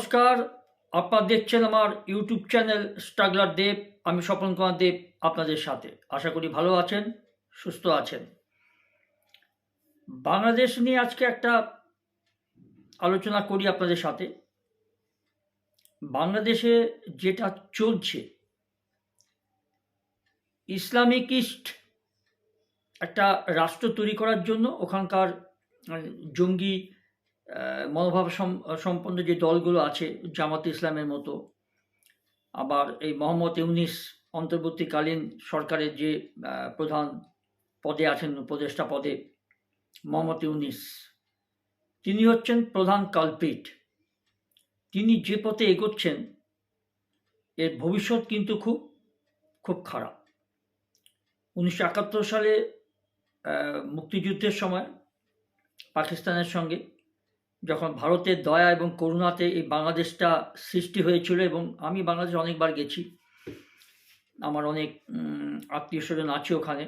নমস্কার, আপনারা দেখছেন আমার ইউটিউব চ্যানেল স্ট্রাগলার দেব। আমি স্বপন কুমার দেব আপনাদের সাথে। আশা করি ভালো আছেন, সুস্থ আছেন। বাংলাদেশ নিয়ে আজকে একটা আলোচনা করি আপনাদের সাথে। বাংলাদেশে যেটা চলছে, ইসলামিকিস্ট একটা রাষ্ট্র তৈরি করার জন্য ওখানকার জঙ্গি মনোভাব সম্পন্ন যে দলগুলো আছে, জামাতে ইসলামের মতো, আবার এই মোহাম্মদ ইউনিস অন্তর্বর্তীকালীন সরকারের যে প্রধান পদে আছেন, উপদেষ্টা পদে মোহাম্মদ ইউনিস, তিনি হচ্ছেন প্রধান কালপ্রিট। তিনি যে পথে এগোচ্ছেন এর ভবিষ্যৎ কিন্তু খুব খুব খারাপ। 1971 সালে মুক্তিযুদ্ধের সময় পাকিস্তানের সঙ্গে যখন ভারতের দয়া এবং করুণাতে এই বাংলাদেশটা সৃষ্টি হয়েছিল, এবং আমি বাংলাদেশে অনেকবার গেছি, আমার অনেক আত্মীয় স্বজন আছে ওখানে।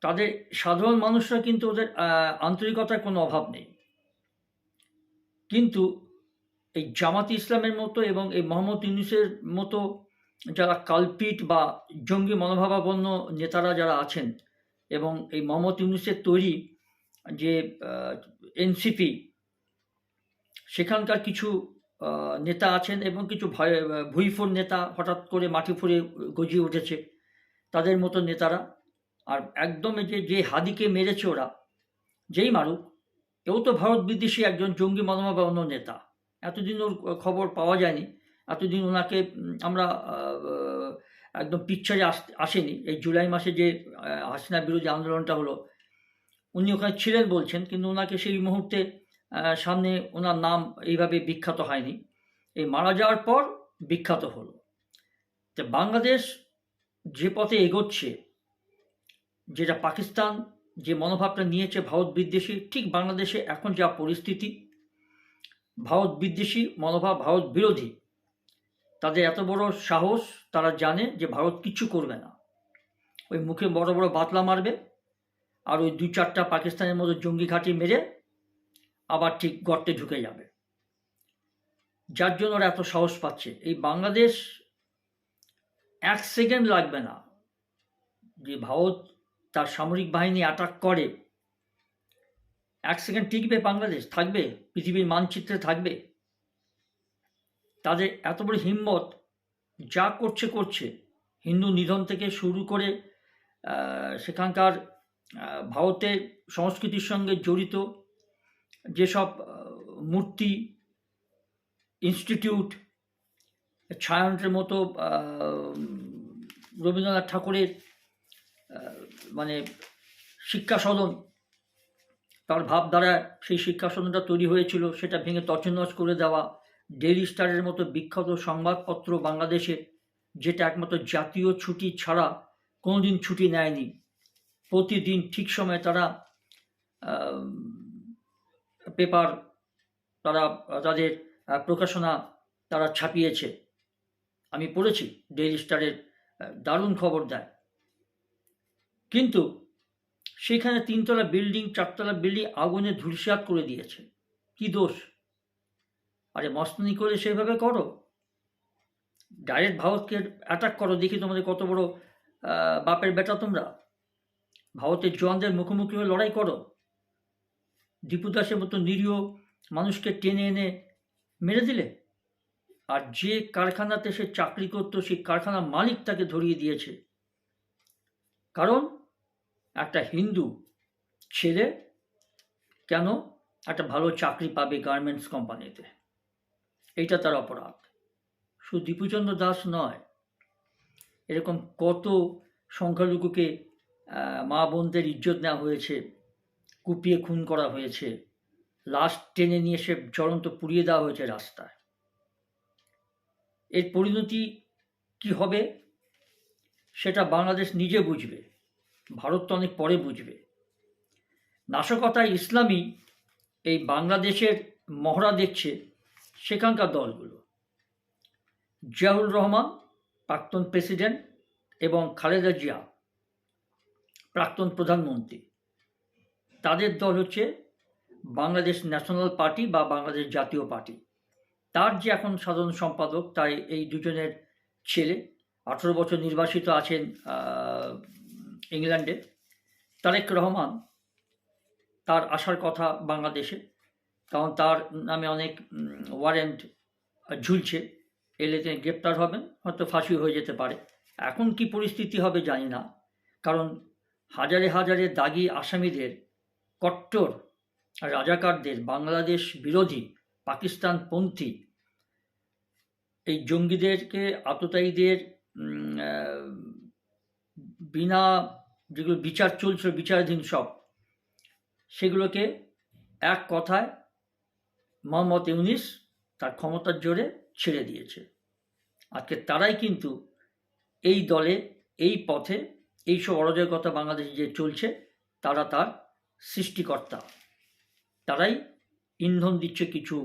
তাদের সাধারণ মানুষরা কিন্তু ওদের আন্তরিকতার কোনো অভাব নেই, কিন্তু এই জামাত ইসলামের মতো এবং এই মোহাম্মদ ইউনূসের মতো যারা কালপিট বা জঙ্গি মনোভাবাপন্ন নেতারা যারা আছেন, এবং এই মোহাম্মদ ইউনূসের তৈরি যে এনসিপি, সেখানকার কিছু নেতা আছেন এবং কিছু ভুইফোর নেতা হঠাৎ করে মাটি ফুঁড়ে গজিয়ে উঠেছে, তাদের মতো নেতারা। আর একদম যে হাদিকে মেরেছে ওরা, যেই মারুক, এও তো ভারত বিদ্বেষী একজন জঙ্গি মনোভাবাপন্ন নেতা। এতদিন ওর খবর পাওয়া যায়নি, এতদিন ওনাকে আমরা একদম পিকচারে আসেনি। এই জুলাই মাসে যে হাসিনা বিরোধী আন্দোলনটা হলো, উনি ওখানে ছিলেন বলছেন, কিন্তু ওনাকে সেই মুহূর্তে সামনে ওনার নাম এইভাবে বিখ্যাত হয়নি। এই মারা যাওয়ার পর বিখ্যাত হলো। তো বাংলাদেশ যে পথে এগোচ্ছে, যেটা পাকিস্তান যে মনোভাবটা নিয়েছে ভারত বিদ্বেষী, ঠিক বাংলাদেশে এখন যা পরিস্থিতি, ভারত বিদ্বেষী মনোভাব, ভারত বিরোধী, তাদের এত বড় সাহস, তারা জানে যে ভারত কিচ্ছু করবে না। ওই মুখে বড় বড় বাতলা মারবে, আর ওই 2-4টা পাকিস্তানের মতো জঙ্গি ঘাঁটি মেরে আবার ঠিক গর্তে ঢুকে যাবে। যার জন্য ওরা এত সাহস পাচ্ছে। এই বাংলাদেশ 1 সেকেন্ড লাগবে না যে ভারত তার সামরিক বাহিনী অ্যাটাক করে, 1 সেকেন্ড টিকবে বাংলাদেশ? থাকবে? পৃথিবীর মানচিত্রে থাকবে? তাদের এত বড় হিম্মত, যা করছে। হিন্দু নিধন থেকে শুরু করে সেখানকার ভারতের সংস্কৃতির সঙ্গে জড়িত যেসব মূর্তি, ইনস্টিটিউট, ছায়ানটের মতো রবীন্দ্রনাথ ঠাকুরের মানে শিক্ষা সদন, তার ভাবধারা সেই শিক্ষা সদনটা তৈরি হয়েছিল, সেটা ভেঙে তছনছ করে দেওয়া। ডেইলি স্টারের মতো বিখ্যাত সংবাদপত্র বাংলাদেশে, যেটা একমাত্র জাতীয় ছুটি ছাড়া কোনোদিন ছুটি নেয়নি, প্রতিদিন ঠিক সময়ে তারা পেপার, তারা তাদের প্রকাশনা তারা ছাপিয়েছে। আমি পড়েছি, ডেইলি স্টারের দারুণ খবর দেয়। কিন্তু সেখানে 3তলা বিল্ডিং, 4তলা বিল্ডিং আগুনে ধূলিসাৎ করে দিয়েছে। কি দোষ? আরে মস্তানি করে সেভাবে করো, ডাইরেক্ট ভারতকে অ্যাটাক করো, দেখি তোমাদের কত বড় বাপের বেটা তোমরা। ভারতের জওয়ানদের মুখোমুখি হয়ে লড়াই করো। দীপু দাসের মতো নিরীহ মানুষকে টেনে এনে মেরে দিলে। আর যে কারখানাতে সে চাকরি করতো, সেই কারখানার মালিক তাকে ধরিয়ে দিয়েছে, কারণ একটা হিন্দু ছেলে কেন একটা ভালো চাকরি পাবে গার্মেন্টস কোম্পানিতে, এইটা তার অপরাধ। শুধু দীপুচন্দ্র দাস নয়, এরকম কত সংখ্যালঘুকে, মা বোনদের ইজ্জত নেওয়া হয়েছে, কুপিয়ে খুন করা হয়েছে, লাশ টেনে নিয়ে সে জ্বলন্ত পুড়িয়ে দেওয়া হয়েছে রাস্তায়। এর পরিণতি কি হবে সেটা বাংলাদেশ নিজে বুঝবে, ভারত তো অনেক পরে বুঝবে। নাশকতায় ইসলামী এই বাংলাদেশের মহড়া দেখছে সেখানকার দলগুলো। জিয়াউর রহমান প্রাক্তন প্রেসিডেন্ট এবং খালেদা জিয়া প্রাক্তন প্রধানমন্ত্রী, তাদের দল হচ্ছে বাংলাদেশ ন্যাশনাল পার্টি বা বাংলাদেশ জাতীয় পার্টি। তার যে এখন সাধারণ সম্পাদক, তাই এই দুজনের ছেলে 18 বছর নির্বাসিত আছেন ইংল্যান্ডে, তারেক রহমান, তার আসার কথা বাংলাদেশে, কারণ তার নামে অনেক ওয়ারেন্ট ঝুলছে, এলে তিনি গ্রেপ্তার হবেন, হয়তো ফাঁসি হয়ে যেতে পারে। এখন কি পরিস্থিতি হবে জানি না, কারণ হাজারে হাজারে দাগি আসামিদের, কট্টর রাজাকারদের, বাংলাদেশ বিরোধী, পাকিস্তানপন্থী এই জঙ্গিদেরকে, আততায়ীদের বিনা যেগুলো বিচার চলছিল, বিচারাধীন সব, সেগুলোকে এক কথায় মোহাম্মদ ইউনূস তার ক্ষমতার জোরে ছেড়ে দিয়েছে। আজকে তারাই কিন্তু এই দলে, এই পথে, এইসব অরাজকতা বাংলাদেশে যে চলছে, তারা তার সৃষ্টিকর্তা, তারাই ইন্ধন দিচ্ছে কিছু।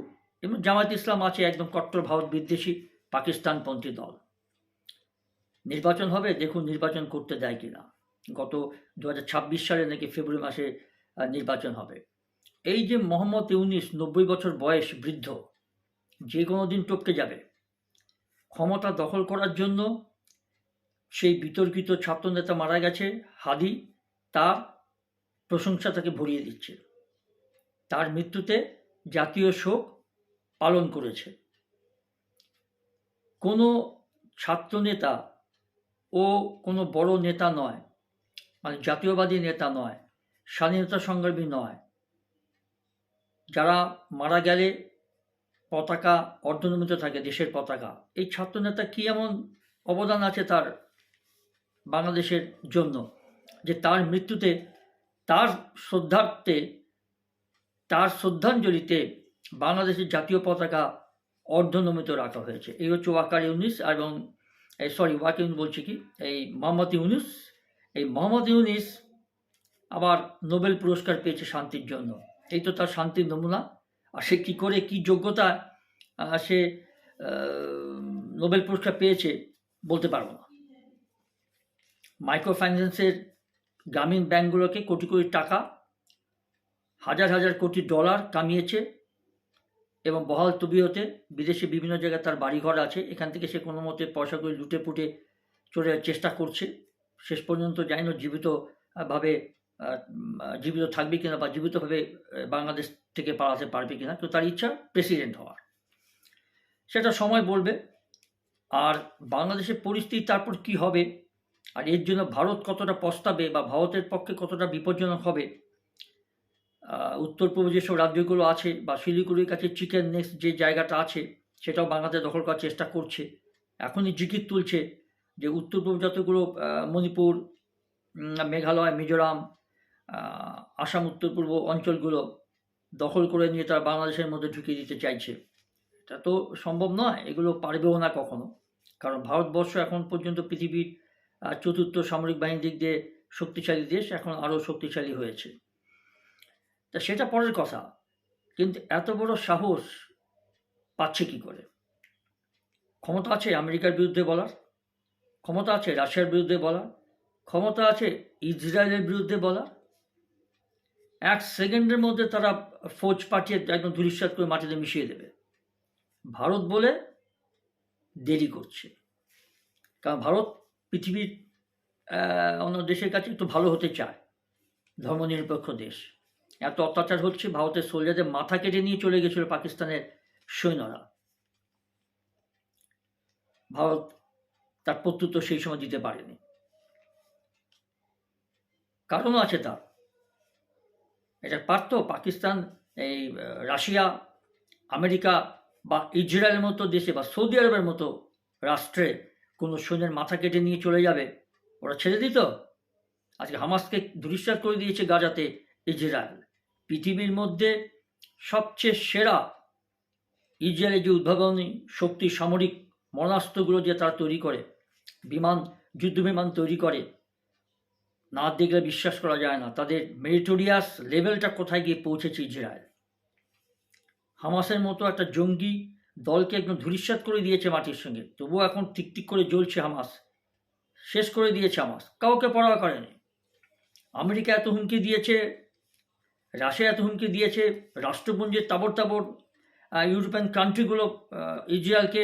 এবং জামায়াত ইসলাম আছে একদম কট্টর ভারত বিদ্বেষী পাকিস্তানপন্থী দল। নির্বাচন হবে, দেখুন নির্বাচন করতে দেয় কিনা। গত 2026 সালে নাকি ফেব্রুয়ারি মাসে নির্বাচন হবে। এই যে মোহাম্মদ ইউনূস 90 বছর বয়স, বৃদ্ধ, যে কোনো দিন টপকে যাবে। ক্ষমতা দখল করার জন্য সেই বিতর্কিত ছাত্রনেতা মারা গেছে হাদি, তার প্রশংসা তাকে ভরিয়ে দিচ্ছে। তার মৃত্যুতে জাতীয় শোক পালন করেছে। কোনো ছাত্রনেতা ও কোনো বড় নেতা নয়, মানে জাতীয়বাদী নেতা নয়, স্বাধীনতা সংগ্রামী নয়, যারা মারা গেলে পতাকা অর্ধনমিত থাকে, দেশের পতাকা। এই ছাত্রনেতা কি এমন অবদান আছে তার বাংলাদেশের জন্য, যে তার মৃত্যুতে, তার শ্রদ্ধার্থে, তার শ্রদ্ধাঞ্জলিতে বাংলাদেশের জাতীয় পতাকা অর্ধনমিত রাখা হয়েছে। এই হচ্ছে ওয়াকার ইউনূস, এবং ওয়াকার ইউনূস বলছি কি, এই মোহাম্মদ ইউনূস। এই মোহাম্মদ ইউনূস আবার নোবেল পুরস্কার পেয়েছে শান্তির জন্য। এই তো তার শান্তির নমুনা। আর সে কী করে, কী যোগ্যতা সে নোবেল পুরস্কার পেয়েছে বলতে পারবো না। মাইক্রো ফাইন্যান্সের, গ্রামীণ ব্যাংকগুলোকে কোটি কোটি টাকা, হাজার হাজার কোটি ডলার কামিয়েছে, এবং বহাল তবিয়তে বিদেশে বিভিন্ন জায়গায় তার বাড়িঘর আছে। এখান থেকে সে কোনো মতে পয়সাগুলো লুটে পুটে চলে চেষ্টা করছে। শেষ পর্যন্ত জানি না জীবিত থাকবে কিনা, বা জীবিতভাবে বাংলাদেশ থেকে পালাতে পারবে কিনা। তো তার ইচ্ছা প্রেসিডেন্ট হওয়ার, সেটা সময় বলবে। আর বাংলাদেশের পরিস্থিতি তারপর কি হবে, আর এর জন্য ভারত কতটা পস্তাবে, বা ভারতের পক্ষে কতটা বিপজ্জনক হবে। উত্তর পূর্ব যেসব রাজ্যগুলো আছে, বা শিলিগুড়ির কাছে চিকেন নেক্সট যে জায়গাটা আছে, সেটাও বাংলাদেশ দখল করার চেষ্টা করছে। এখনই জিকির তুলছে যে উত্তর পূর্ব যতগুলো, মণিপুর, মেঘালয়, মিজোরাম, আসাম, উত্তর পূর্ব অঞ্চলগুলো দখল করে নিয়ে তারা বাংলাদেশের মধ্যে ঢুকিয়ে দিতে চাইছে। এটা তো সম্ভব নয়, এগুলো পারবেও না কখনো। কারণ ভারতবর্ষ এখন পর্যন্ত পৃথিবীর 4র্থ সামরিক বাহিনীর দিক দিয়ে শক্তিশালী দেশ, এখন আরও শক্তিশালী হয়েছে। তা সেটা পরের কথা, কিন্তু এত বড় সাহস পাচ্ছে কি করে? ক্ষমতা আছে আমেরিকার বিরুদ্ধে বলার, ক্ষমতা আছে রাশিয়ার বিরুদ্ধে বলার, ক্ষমতা আছে ইসরায়েলের বিরুদ্ধে বলার। 1 সেকেন্ডের মধ্যে তারা ফৌজ পাঠিয়ে একদম ধূলিসাৎ করে মাটিতে মিশিয়ে দেবে। ভারত বলে দেরি করছে, কারণ ভারত পৃথিবীর অন্য দেশের কাছে একটু ভালো হতে চায়, ধর্মনিরপেক্ষ দেশ। এত অত্যাচার হচ্ছে, ভারতের সোলজারদের মাথা কেটে নিয়ে চলে গেছিল পাকিস্তানের সৈন্যরা। ভারত তার প্রত্যুত্তর সেই সময় দিতে পারেনি, কারণও আছে তার। এটা পারত পাকিস্তান, এই রাশিয়া, আমেরিকা বা ইসরায়েলের মতো দেশে, বা সৌদি আরবের মতো রাষ্ট্রে কোনো সৈন্যের মাথা কেটে নিয়ে চলে যাবে, ওরা ছেড়ে দিত? আজকে হামাসকে ধূলিসাৎ করে দিয়েছে গাজাতে ইসরায়েল। পৃথিবীর মধ্যে সবচেয়ে সেরা ইসরায়েলের যে উদ্ভাবনী শক্তি, সামরিক মরণাস্ত্রগুলো যে তারা তৈরি করে, যুদ্ধ বিমান তৈরি করে, না দেখলে বিশ্বাস করা যায় না তাদের মেরিটোরিয়াস লেভেলটা কোথায় গিয়ে পৌঁছেছে ইসরায়েল। হামাসের মতো একটা জঙ্গি দলকে একদম ধূলিসাৎ করে দিয়েছে মাটির সঙ্গে, তবুও এখন টিকটিক করে জ্বলছে হামাস। শেষ করে দিয়েছে হামাস, কাউকে পরোয়া করেনি। আমেরিকা এত হুমকি দিয়েছে, রাশিয়া এত হুমকি দিয়েছে, রাষ্ট্রপুঞ্জের তাবড় ইউরোপিয়ান কান্ট্রিগুলো ইসরায়েলকে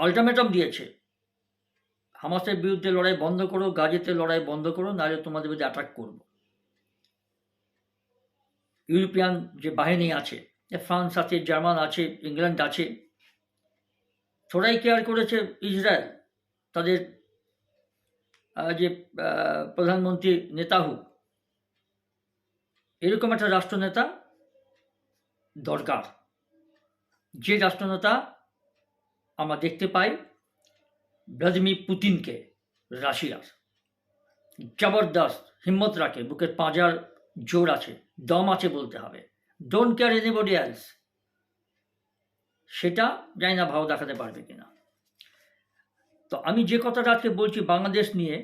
আল্টিমেটাম দিয়েছে, হামাসের বিরুদ্ধে লড়াই বন্ধ করো, গাজাতে লড়াই বন্ধ করো, নাহলে তোমাদের বিরুদ্ধে অ্যাটাক করবো। ইউরোপিয়ান যে বাহিনী আছে, ফ্রান্স আছে, জার্মান আছে, ইংল্যান্ড আছে, সবাই কেয়ার করেছে ইসরায়েল। তাদের যে প্রধানমন্ত্রী নেতাহু, এরকম একটা রাষ্ট্রনেতা দরকার, যে রাষ্ট্রনেতা আমরা দেখতে পাই ভ্লাদিমির পুতিনকে, রাশিয়ার, জবরদস্ত হিম্মত রাখে, বুকের পাঁজার জোর আছে, দম আছে বলতে হবে, ডোন্ট কেয়ার এনিবডি এলস। সেটা জানি না ভালো দেখাতে পারবে কিনা। তো আমি যে কথাটা আজকে বলছি বাংলাদেশ নিয়ে,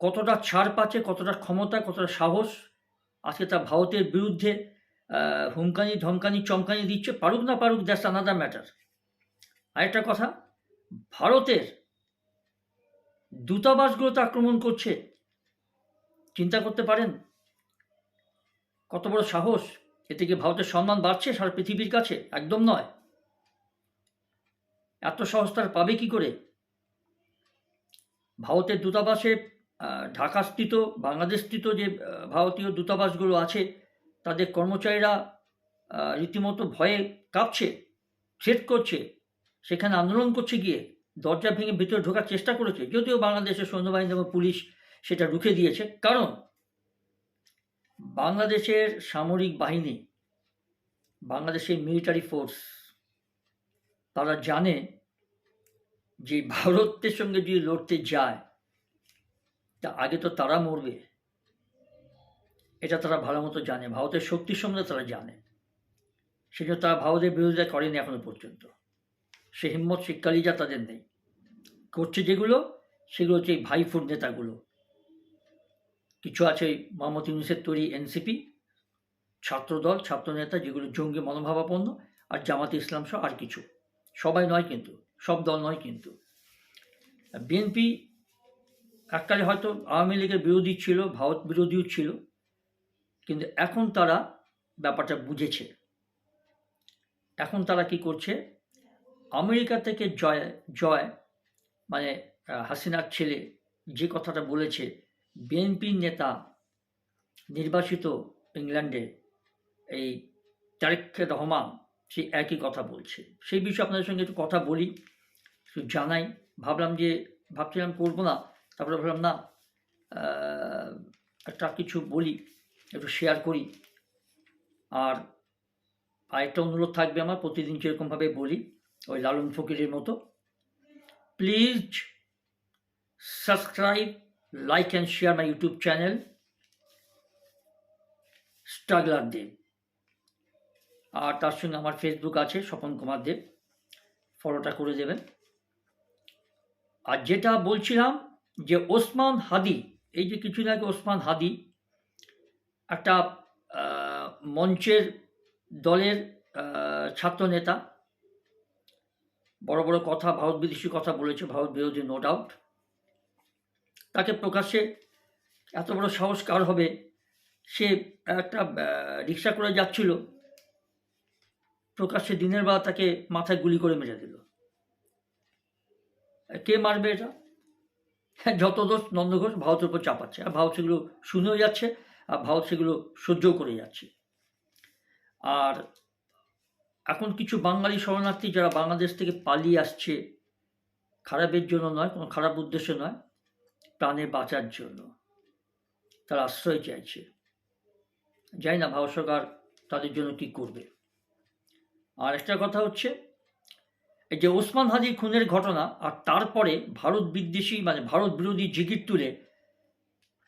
কতটা ছাড় পাচ্ছে, কতটা ক্ষমতা, কতটা সাহস, আজকে তা ভারতের বিরুদ্ধে হুমকানি, ধমকানি, চমকানি দিচ্ছে। পারুক না পারুক, দ্যাটস আনাদার ম্যাটার। আরেকটা কথা, ভারতের দূতাবাসগুলোতে আক্রমণ করছে, চিন্তা করতে পারেন কত বড় সাহস। এতে কি ভারতের সম্মান বাড়ছে সারা পৃথিবীর কাছে? একদম নয়। এত সাহস তার পাবে কি করে? ভারতের দূতাবাসে ঢাকাস্থিত, বাংলাদেশস্থিত যে ভারতীয় দূতাবাসগুলো আছে, তাদের কর্মচারীরা রীতিমতো ভয়ে কাঁপছে, থ্রেট করছে, সেখানে আন্দোলন করছে, গিয়ে দরজা ভেঙে ভিতরে ঢোকার চেষ্টা করেছে। যদিও বাংলাদেশের সৈন্যবাহিনী এবং পুলিশ সেটা রুখে দিয়েছে, কারণ বাংলাদেশের সামরিক বাহিনী, বাংলাদেশের মিলিটারি ফোর্স, তারা জানে যে ভারতের সঙ্গে যদি লড়তে যায় তা আগে তো তারা মরবে, এটা তারা ভালো মতো জানে। ভারতের শক্তির সম্বন্ধে তারা জানে, সেজন্য তারা ভারতের বিরোধিতা করেনি এখনো পর্যন্ত। সে হিম্মত, সে কালিজা তাদের নেই। করছে যেগুলো, সেগুলো হচ্ছে এই ভাইফোর নেতাগুলো। কিছু আছে মোহাম্মদ ইউনূসের তৈরি এনসিপি, ছাত্রদল, ছাত্রনেতা, যেগুলো জঙ্গি মনোভাবাপন্ন, আর জামাতে ইসলাম সহ আর কিছু। সবাই নয় কিন্তু, সব দল নয় কিন্তু। বিএনপি এককালে হয়তো আওয়ামী লীগের বিরোধী ছিল, ভারত বিরোধীও ছিল, কিন্তু এখন তারা ব্যাপারটা বুঝেছে। এখন তারা কি করছে, আমেরিকা থেকে জয় মানে হাসিনার ছেলে যে কথাটা বলেছে, বিএনপির নেতা নির্বাসিত ইংল্যান্ডে এই তারেক রহমান, সে একই কথা বলছে। সেই বিষয়ে আপনাদের সঙ্গে একটু কথা বলি, একটু জানাই। ভাবছিলাম করবো না, তারপরে ভাবলাম না, একটা কিছু বলি, একটু শেয়ার করি। আর আরেকটা অনুরোধ থাকবে আমার, প্রতিদিন যেরকমভাবে বলি ওই লালন ফকিরের মতো, please subscribe, like and share my YouTube channel struggler Dev. আর তার সঙ্গে আমার ফেসবুক আছে স্বপন কুমার দেব, ফলোটা করে দেবেন। আর যেটা বলছিলাম যে ওসমান হাদি, এই যে কিছুদিন আগে ওসমান হাদি একটা মঞ্চের দলের ছাত্রনেতা, বড় বড় কথা, ভারত বিদেশি কথা বলেছে, ভারত বিরোধী, নো ডাউট। তাকে প্রকাশ্যে, এত বড় সাহস কার হবে, সে একটা রিক্সা করে যাচ্ছিল, প্রকাশ্যে দিনের বেলা তাকে মাথায় গুলি করে মেরে দিল। কে মারবে এটা? যত দোষ নন্দ ঘোষ ভারতের উপর চাপাচ্ছে, আর ভারত সেগুলো শুনেও যাচ্ছে, আর ভারত সেগুলো সহ্যও করে যাচ্ছে। আর এখন কিছু বাঙালি শরণার্থী যারা বাংলাদেশ থেকে পালিয়ে আসছে, খারাপের জন্য নয়, কোনো খারাপ উদ্দেশ্য নয়, প্রাণে বাঁচার জন্য তারা আশ্রয় চাইছে। জানি না ভারত সরকার তাদের জন্য কি করবে। আর একটা কথা হচ্ছে, এই যে ওসমান হাদির খুনের ঘটনা, আর তারপরে ভারত বিদ্বেষী মানে ভারত বিরোধী জিগির তুলে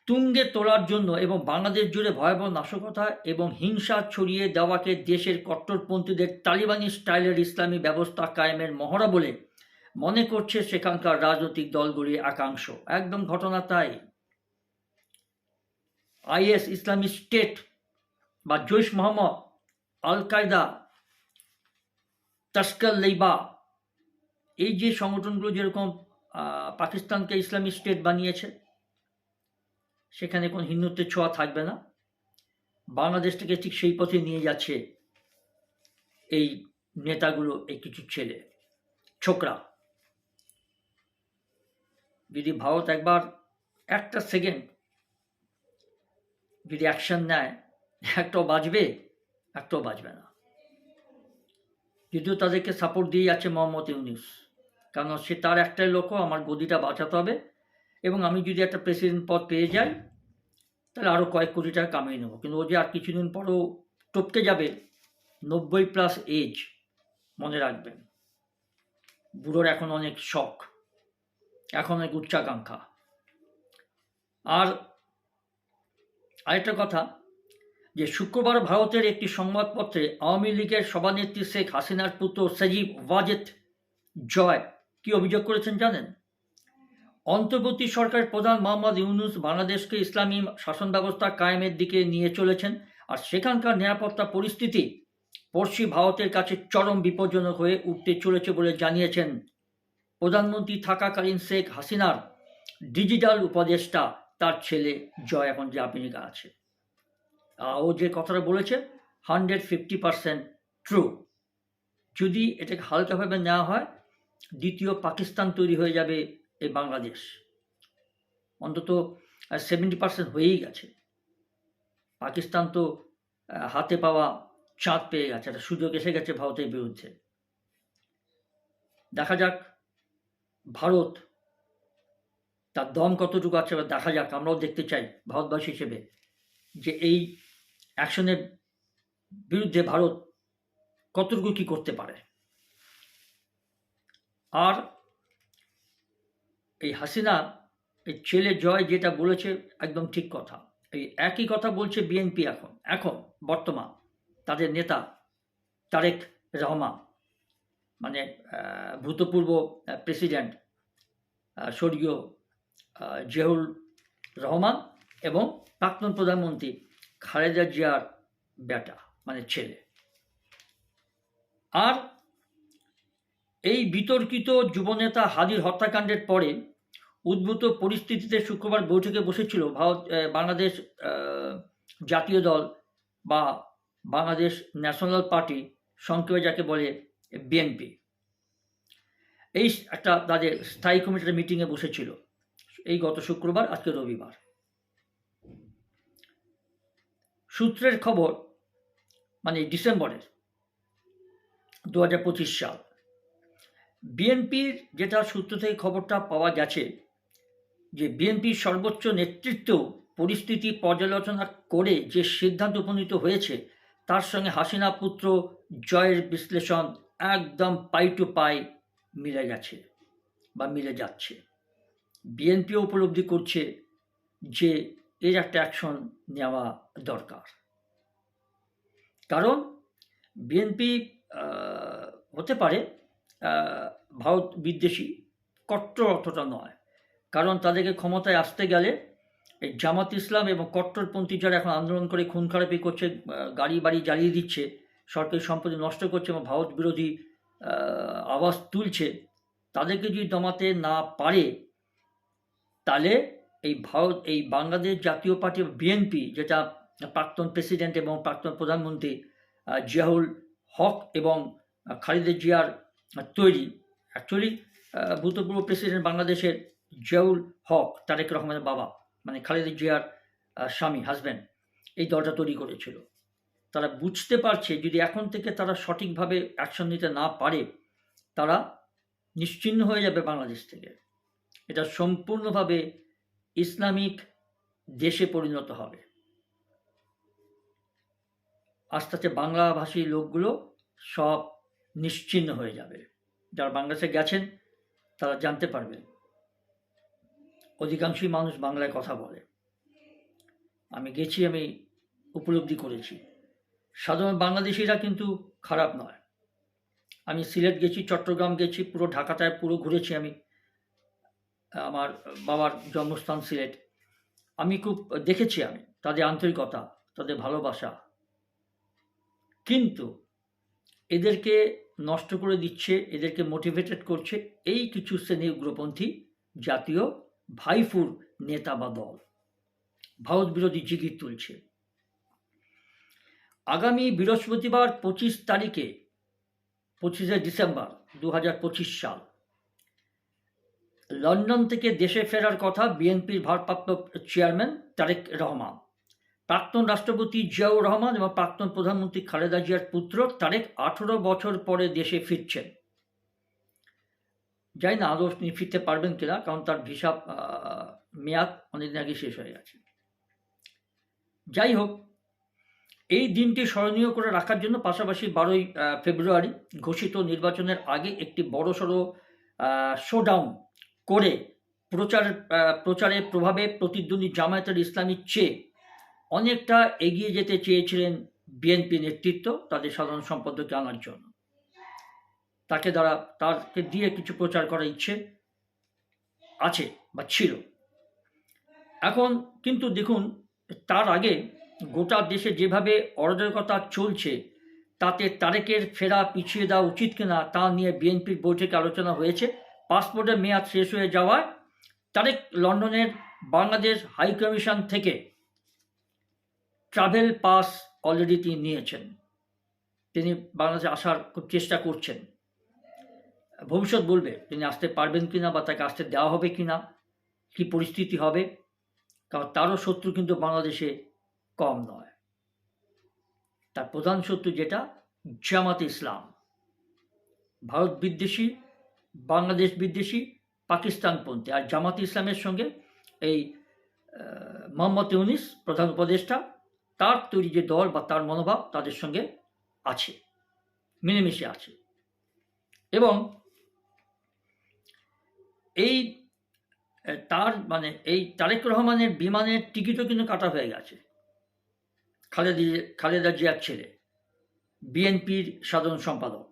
তুঙ্গে তোলার জন্য এবং বাংলাদেশ জুড়ে ভয়াবহ নাশকতা এবং হিংসা ছড়িয়ে দেওয়াকে দেশের কট্টরপন্থীদের তালিবানি স্টাইলের ইসলামী ব্যবস্থা কায়েমের মহড়া বলে মনে করছে সেখানকার রাজনৈতিক দলগুলির একাংশ। একদম ঘটনা তাই। আইএস, ইসলামিক স্টেট বা জৈশ মোহাম্মদ, আল কায়দা, তস্কর লেইবা, এই যে সংগঠনগুলো যেরকম পাকিস্তানকে ইসলামিক স্টেট বানিয়েছে, সেখানে কোনো হিন্দুত্বের ছোঁয়া থাকবে না, বাংলাদেশটাকে ঠিক সেই পথে নিয়ে যাচ্ছে এই নেতাগুলো, এই কিছু ছেলে ছোকরা। যদি ভারত একবার একটা সেকেন্ড যদি অ্যাকশন নেয়, একটাও বাঁচবে, একটাও বাঁচবে না। যদিও তাদেরকে সাপোর্ট দিয়ে যাচ্ছে মোহাম্মদ ইউনূস, কারণ সে তার একটাই লক্ষ্য, আমার গদিটা বাঁচাতে হবে, এবং আমি যদি একটা প্রেসিডেন্ট পদ পেয়ে যাই তাহলে আরও কয়েক কোটি টাকা কামিয়ে নেবো। কিন্তু ও যে আর কিছুদিন পরও টপকে যাবে, 90+ এজ, মনে রাখবেন। বুড়োর এখন অনেক শখ, এখন অনেক উচ্চাকাঙ্ক্ষা। আর আরেকটা কথা, যে শুক্রবার ভারতের একটি সংবাদপত্রে আওয়ামী লীগের সভানেত্রী শেখ হাসিনার পুত্র সজীব ওয়াজেদ জয় কি অভিযোগ করেছেন জানেন? অন্তর্বর্তী সরকারের প্রধান মোহাম্মদ ইউনূস বাংলাদেশকে ইসলামী শাসন ব্যবস্থা কায়েমের দিকে নিয়ে চলেছেন, আর সেখানকার নিরাপত্তা পরিস্থিতি পড়শি ভারতের কাছে চরম বিপজ্জনক হয়ে উঠতে চলেছে বলে জানিয়েছেন প্রধানমন্ত্রী থাকাকালীন শেখ হাসিনার ডিজিটাল উপদেষ্টা, তার ছেলে জয় এখন যে আমেরিকা আছে। ও যে কথাটা বলেছে 150% ট্রু। যদি এটাকে হালকাভাবে নেওয়া হয়, দ্বিতীয় পাকিস্তান তৈরি হয়ে যাবে এই বাংলাদেশ। অন্তত 70% হয়েই গেছে। পাকিস্তান তো হাতে পাওয়া চাঁদ পেয়ে গেছে, একটা সুযোগ এসে গেছে ভারতের বিরুদ্ধে। দেখা যাক ভারত তার দম কতটুকু আছে, দেখা যাক। আমরাও দেখতে চাই ভারতবাসী হিসেবে যে এই অ্যাকশনের বিরুদ্ধে ভারত কতটুকু কি করতে পারে। আর এই হাসিনা, এই ছেলে জয় যেটা বলেছে একদম ঠিক কথা। এই একই কথা বলছে বিএনপি এখন বর্তমান তাদের নেতা তারেক রহমান, মানে ভূতপূর্ব প্রেসিডেন্ট স্বর্গীয় জিয়াউর রহমান এবং প্রাক্তন প্রধানমন্ত্রী খালেদা জিয়ার বেটা, মানে ছেলে। আর এই বিতর্কিত যুবনেতা হাদির হত্যাকাণ্ডের পরে উদ্ভূত পরিস্থিতিতে শুক্রবার বৈঠকে বসেছিল বাংলাদেশ জাতীয় দল বা বাংলাদেশ ন্যাশনাল পার্টি, সংক্ষেপে যাকে বলে বিএনপি। এই একটা তাদের স্থায়ী কমিটির মিটিংয়ে বসেছিল এই গত শুক্রবার, আজকে রবিবার। সূত্রের খবর, মানে ডিসেম্বরের 2025 সাল, বিএনপির যেটা সূত্র থেকে খবরটা পাওয়া গেছে, যে বিএনপির সর্বোচ্চ নেতৃত্ব পরিস্থিতি পর্যালোচনা করে যে সিদ্ধান্ত উপনীত হয়েছে তার সঙ্গে হাসিনা পুত্র জয়ের বিশ্লেষণ একদম পাই টু পাই মিলে গেছে বা মিলে যাচ্ছে। বিএনপিও উপলব্ধি করছে যে এর একটা অ্যাকশন নেওয়া দরকার, কারণ বিএনপি হতে পারে ভারত বিদ্বেষী, কট্টর অতটা নয়, কারণ তাদেরকে ক্ষমতায় আসতে গেলে এই জামাত ইসলাম এবং কট্টরপন্থী যারা এখন আন্দোলন করে খুন খারাপি করছে, গাড়ি বাড়ি জ্বালিয়ে দিচ্ছে, সরকারি সম্পত্তি নষ্ট করছে এবং ভারত বিরোধী আওয়াজ তুলছে, তাদেরকে যদি দমাতে না পারে তাহলে এই বাংলাদেশ জাতীয় পার্টি বিএনপি, যেটা প্রাক্তন প্রেসিডেন্ট এবং প্রাক্তন প্রধানমন্ত্রী জিয়াউল হক এবং খালেদা জিয়ার তৈরি, অ্যাকচুয়ালি ভূতপূর্ব প্রেসিডেন্ট বাংলাদেশের জিয়াউল হক তারেক রহমানের বাবা, মানে খালেদা জিয়ার স্বামী, হাজব্যান্ড, এই দলটা তৈরি করেছিল। তারা বুঝতে পারছে যদি এখন থেকে তারা সঠিকভাবে অ্যাকশন নিতে না পারে তারা নিশ্চিহ্ন হয়ে যাবে বাংলাদেশ থেকে। এটা সম্পূর্ণভাবে ইসলামিক দেশে পরিণত হবে। আস্তে আস্তে বাংলাভাষী লোকগুলো সব নিশ্চিহ্ন হয়ে যাবে। যারা বাংলাদেশে গেছেন তারা জানতে পারবেন অধিকাংশই মানুষ বাংলায় কথা বলে। আমি গেছি, আমি উপলব্ধি করেছি সাধারণ বাংলাদেশিরা কিন্তু খারাপ নয়। আমি সিলেট গেছি, চট্টগ্রাম গেছি, পুরো ঢাকাটায় পুরো ঘুরেছি আমি। আমার বাবার জন্মস্থান সিলেট। আমি খুব দেখেছি আমি তাদের আন্তরিকতা, তাদের ভালোবাসা, কিন্তু এদেরকে নষ্ট করে দিচ্ছে, এদেরকে মোটিভেটেড করছে এই কিছু শ্রেণী উগ্রপন্থী জাতীয় ভাইফুর নেতা বা দল, ভারত বিরোধী জিগির তুলছে। আগামী বৃহস্পতিবার 25 তারিখে 25শে ডিসেম্বর 2025 সাল। লন্ডন থেকে দেশে ফেরার কথা বিএনপির ভারপ্রাপ্ত চেয়ারম্যান তারেক রহমান। প্রাক্তন রাষ্ট্রপতি জিয়াউর রহমান এবং প্রাক্তন প্রধানমন্ত্রী খালেদা জিয়ার পুত্র তারেক 18 বছর পরে দেশে ফিরছেন। জানি না আদৌ তিনি ফিরতে পারবেন কিনা, কারণ তার ভিসা মেয়াদ অনেকদিন আগে শেষ হয়ে গেছে। যাই হোক, এই দিনটি স্মরণীয় করে রাখার জন্য পাশাপাশি 12ই ফেব্রুয়ারি ঘোষিত নির্বাচনের আগে একটি বড়সড় শোডাউন করে প্রচারে প্রভাবে প্রতিদ্বন্দ্বী জামায়াতের ইসলামীর চেয়ে অনেকটা এগিয়ে যেতে চেয়েছিলেন বিএনপি নেতৃত্ব তাদের সাধারণ সম্পাদককে আনার জন্য। তাকে দিয়ে কিছু প্রচার করার ইচ্ছে আছে বা ছিল। এখন কিন্তু দেখুন, তার আগে গোটা দেশে যেভাবে অরাজকতা চলছে তাতে তারেকের ফেরা পিছিয়ে দেওয়া উচিত কিনা তা নিয়ে বিএনপির বৈঠকে আলোচনা হয়েছে। পাসপোর্টের মেয়াদ শেষ হয়ে যাওয়ায় তারেক লন্ডনের বাংলাদেশ হাই কমিশন থেকে ট্রাভেল পাস অলরেডি তিনি নিয়েছেন। তিনি বাংলাদেশে আসার খুব চেষ্টা করছেন। ভবিষ্যৎ বলবে তিনি আসতে পারবেন কিনা বা তাকে আসতে দেওয়া হবে কিনা, কি পরিস্থিতি হবে, কারণ তারও শত্রু কিন্তু বাংলাদেশে কম নয়। তার প্রধান শত্রু যেটা জামাতে ইসলাম, ভারত বিদ্বেষী, বাংলাদেশ বিদ্বেষী, পাকিস্তানপন্থী। আর জামাতে ইসলামের সঙ্গে এই মোহাম্মদ ইউনূস প্রধান উপদেষ্টা, তার তৈরি যে দল বা তার মনোভাব তাদের সঙ্গে আছে, মিলেমিশে আছে। এবং এই তারেক রহমানের বিমানের টিকিটও কিন্তু কাটা হয়ে গেছে খালেদা জিয়ার ছেলে, বিএনপির সাধারণ সম্পাদক।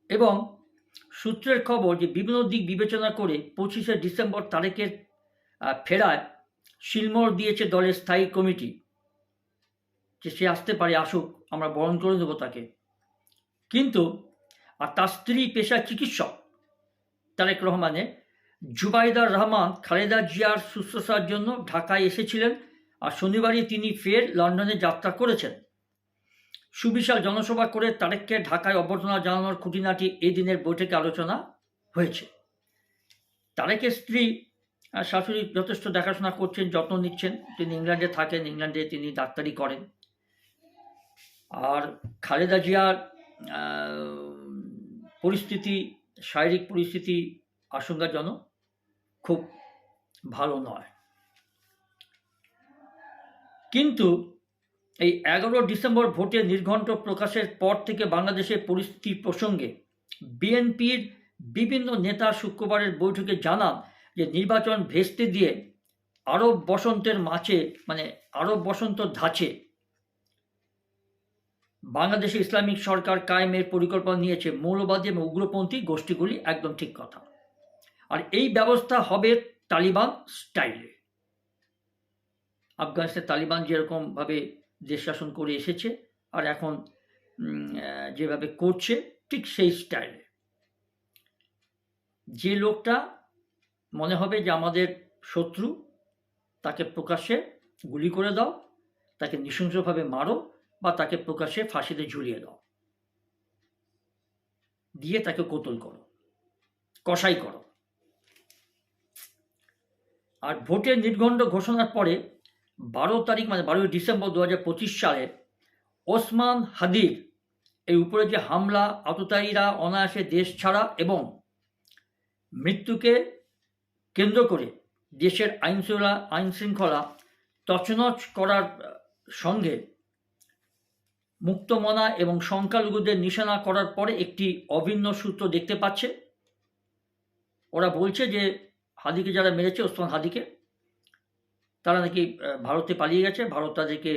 এবং সূত্রের খবর যে বিভিন্ন দিক বিবেচনা করে 25শে ডিসেম্বর তারেকের ফেরায় শিলমোহর দিয়েছে দলের স্থায়ী কমিটি, যে সে আসতে পারে, আসুক, আমরা বরণ করে দেবো তাকে। কিন্তু আর তার স্ত্রী পেশায় চিকিৎসক তারেক রহমানের, জুবাইদার রহমান খালেদা জিয়ার শুশ্রূষার জন্য ঢাকায় এসেছিলেন। আর শনিবারই তিনি ফের লন্ডনে যাত্রা করেছেন। সুবিশাল জনসভা করে তারেককে ঢাকায় অভ্যর্থনা জানানোর খুঁটিনাটি এই দিনের বৈঠকে আলোচনা হয়েছে। তারেকের স্ত্রী শাশুড়ি যথেষ্ট দেখাশোনা করছেন, যত্ন নিচ্ছেন। তিনি ইংল্যান্ডে থাকেন, ইংল্যান্ডে তিনি ডাক্তারি করেন। আর খালেদা জিয়ার পরিস্থিতি, শারীরিক পরিস্থিতি আশঙ্কাজনক, খুব ভালো নয়। কিন্তু এই 11 ডিসেম্বর ভোটের নির্ঘণ্ট প্রকাশের পর থেকে বাংলাদেশের পরিস্থিতি প্রসঙ্গে বিএনপির বিভিন্ন নেতা শুক্রবারের বৈঠকে জানান যে নির্বাচন ভেস্তে দিয়ে আরব বসন্ত ধাঁচে বাংলাদেশে ইসলামিক সরকার কায়েমের পরিকল্পনা নিয়েছে মৌলবাদী এবং উগ্রপন্থী গোষ্ঠীগুলি। একদম ঠিক কথা। আর এই ব্যবস্থা হবে তালিবান স্টাইলে। আফগানিস্তান তালিবান যেরকমভাবে দেশ শাসন করে এসেছে আর এখন যেভাবে করছে, ঠিক সেই স্টাইলে। যে লোকটা মনে হবে যে আমাদের শত্রু, তাকে প্রকাশ্যে গুলি করে দাও, তাকে নৃশংসভাবে মারো, বা তাকে প্রকাশ্যে ফাঁসিতে ঝুলিয়ে দাও, দিয়ে তাকে কতল করো, কসাই করো। আর ভোটের নির্ঘণ্ট ঘোষণার পরে 12 তারিখ, 12 ডিসেম্বর 2025 সালে ওসমান হাদির এই উপরে যে হামলা, আততায়ীরা অনায়াসে দেশ ছাড়া এবং মৃত্যুকে কেন্দ্র করে দেশের আইন শৃঙ্খলা তছনছ করার সঙ্গে মুক্তমনা এবং সংখ্যালঘুদের নিশানা করার পরে একটি অভিন্ন সূত্র দেখতে পাচ্ছে। ওরা বলছে যে হাদিকে যারা মেরেছে, ওসমান হাদিকে, তারা নাকি ভারতে পালিয়ে গেছে, ভারত তাদেরকে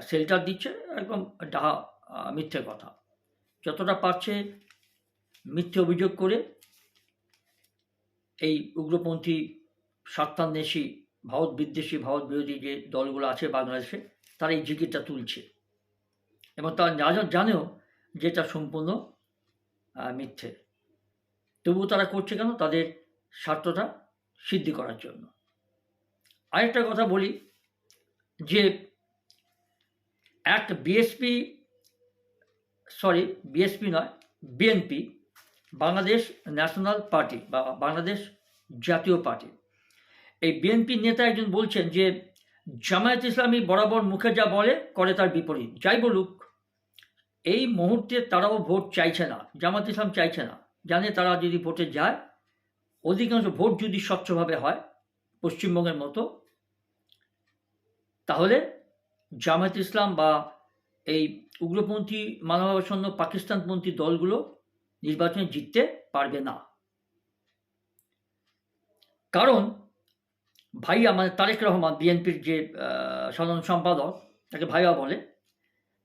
শেল্টার দিচ্ছে। একদম ডাহা মিথ্যে কথা। যতটা পারছে মিথ্যে অভিযোগ করে এই উগ্রপন্থী, স্বার্থান্বেষী, ভারত বিদ্বেষী, ভারত বিরোধী যে দলগুলো আছে বাংলাদেশে, তারা এই জিকিরটা তুলছে এবং তারা জানেও যে এটা সম্পূর্ণ মিথ্যে। তবুও তারা করছে কেন? তাদের স্বার্থটা সিদ্ধি করার জন্য। আরেকটা কথা বলি যে এক বিএসপি নয়, বিএনপি, বাংলাদেশ ন্যাশনাল পার্টি বা বাংলাদেশ জাতীয় পার্টি, এই বিএনপির নেতা একজন বলছেন যে জামায়াত ইসলামী বরাবর মুখে যা বলে করে তার বিপরীত। যাই বলুক, এই মুহূর্তে তারাও ভোট চাইছে না, জামায়াত ইসলাম চাইছে না, জানে তারা যদি ভোটে যায়, অধিকাংশ ভোট যদি স্বচ্ছভাবে হয় পশ্চিমবঙ্গের মতো, তাহলে জামায়াত ইসলাম বা এই উগ্রপন্থী মানবাবচ্ছন্ন পাকিস্তানপন্থী দলগুলো নির্বাচনে জিততে পারবে না। কারণ ভাইয়া মানে তারেক রহমান, বিএনপির যে সাধারণ সম্পাদক, তাকে ভাইয়া বলে,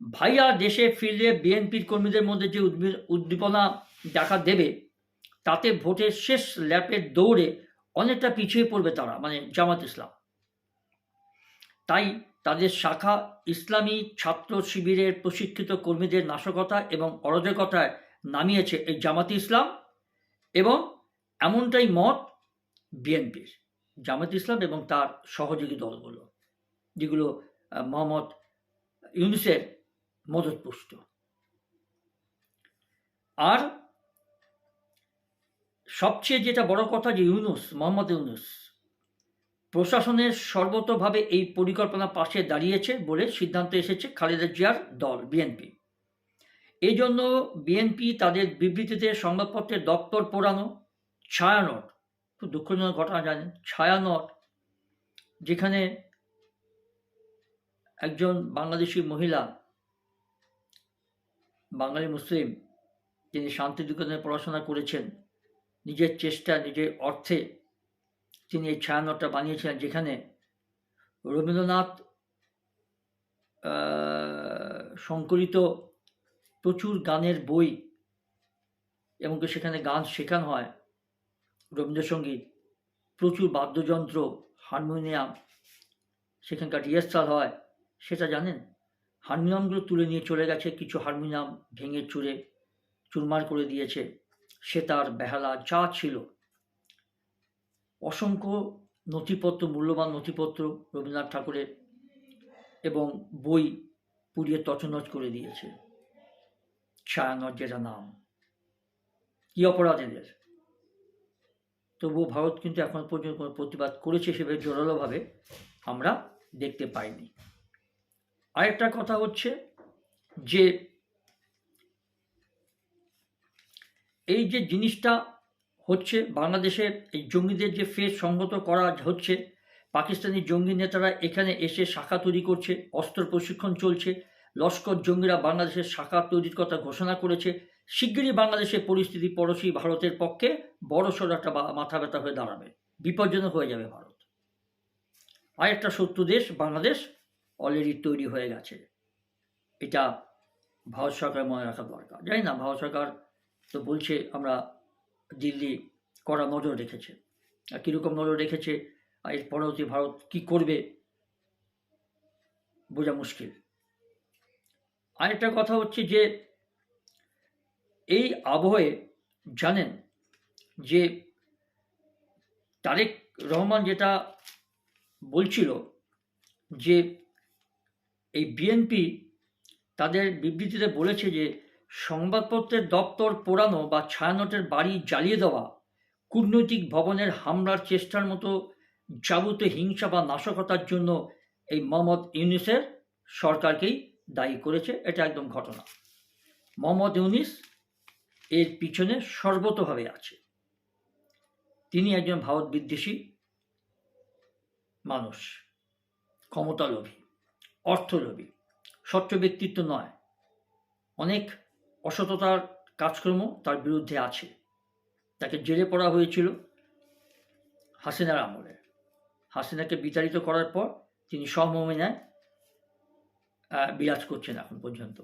ভাইয়া দেশে ফিরলে বিএনপির কর্মীদের মধ্যে যে উদ্দীপনা দেখা দেবে, তাতে ভোটের শেষ ল্যাপের দৌড়ে অনেকটা পিছিয়ে পড়বে তারা, মানে জামাত ইসলাম। তাই তাদের শাখা ইসলামী ছাত্র শিবিরের প্রশিক্ষিত কর্মীদের নাশকতা এবং অরাজকতায় নামিয়েছে এই জামাতি ইসলাম, এবং এমনটাই মত বিএনপির। জামাত ইসলাম এবং তার সহযোগী দলগুলো, যেগুলো মোহাম্মদ ইউনূসের মদতপুষ্ট। আর সবচেয়ে যেটা বড় কথা, যে মোহাম্মদ ইউনূস প্রশাসনের সর্বতোভাবে এই পরিকল্পনা পাশে দাঁড়িয়েছে বলে সিদ্ধান্ত এসেছে খালেদা জিয়ার দল বিএনপি। এই জন্য বিএনপি তাদের বিবৃতিতে সংবাদপত্রের দপ্তর পোড়ানো, ছায়ানট, খুব দুঃখজনক ঘটনা জানেন, ছায়ানট, যেখানে একজন বাংলাদেশি মহিলা, বাঙালি মুসলিম, তিনি শান্তিনিকেতনে পড়াশোনা করেছেন, নিজের চেষ্টা নিজের অর্থে তিনি এই ছায়ানটটা বানিয়েছিলেন, যেখানে রবীন্দ্রনাথ সংকলিত প্রচুর গানের বই, এমনকি সেখানে গান শেখানো হয়, রবীন্দ্রসঙ্গীত, প্রচুর বাদ্যযন্ত্র, হারমোনিয়াম, সেখানকার রিহার্সাল হয়। সেটা জানেন, হারমোনিয়ামগুলো তুলে নিয়ে চলে গেছে, কিছু হারমোনিয়াম ভেঙে চুরে চুরমার করে দিয়েছে, সেতার, বেহালা যা ছিল, অসংখ্য নথিপত্র, মূল্যবান নথিপত্র রবীন্দ্রনাথ ঠাকুরের, এবং বই পুড়িয়ে তছনছ করে দিয়েছে। ছায়ানট যেটা নাম, কি অপরাধ এদের! তবুও ভারত কিন্তু এখন পর্যন্ত কোনো প্রতিবাদ করেছে সেভাবে জোরালোভাবে আমরা দেখতে পাইনি। আরেকটা কথা হচ্ছে যে এই যে জিনিসটা হচ্ছে, বাংলাদেশে এই জঙ্গিদের যে ফের সংহত করা হচ্ছে, পাকিস্তানি জঙ্গি নেতারা এখানে এসে শাখা তৈরি করছে, অস্ত্র প্রশিক্ষণ চলছে, লস্কর জঙ্গিরা বাংলাদেশের শাখা তৈরির কথা ঘোষণা করেছে। শিগগিরই বাংলাদেশের পরিস্থিতি পড়োশী ভারতের পক্ষে বড়সড় একটা মাথা ব্যথা হয়ে দাঁড়াবে, বিপজ্জনক হয়ে যাবে ভারত। আর একটা শত্রু দেশ বাংলাদেশ অলরেডি তৈরি হয়ে গেছে, এটা ভারত সরকার মনে রাখা দরকার। জানি না, ভারত সরকার তো বলছে আমরা দিল্লি কড়া নজর রেখেছে, আর কীরকম নজর রেখেছে, আর এর পরবর্তী ভারত কি করবে বোঝা মুশকিল। আরেকটা কথা হচ্ছে যে এই আবহে জানেন যে তারেক রহমান যেটা বলছিল, যে এই বিএনপি তাদের বিবৃতিতে বলেছে যে সংবাদপত্রের দপ্তর পোড়ানো বা ছায়ানটের বাড়ি জ্বালিয়ে দেওয়া কূটনৈতিক ভবনের হামলার চেষ্টার মতো যাবতীয় হিংসা বা নাশকতার জন্য এই মোহাম্মদ ইউনূসের সরকারকেই দায়ী করেছে। এটা একদম ঘটনা। মোহাম্মদ ইউনূস এর পিছনে সর্বতোভাবে আছে। তিনি একজন ভারত বিদ্বেষী মানুষ, ক্ষমতালোভী, অর্থলোভী, স্বচ্ছ ব্যক্তিত্ব নয়। অনেক অসততার কাজকর্ম তার বিরুদ্ধে আছে। তাকে জেলে পড়া হয়েছিল হাসিনার আমলে। হাসিনাকে বিতাড়িত করার পর তিনি সমমনায় বিরাজ করছেন এখন পর্যন্ত।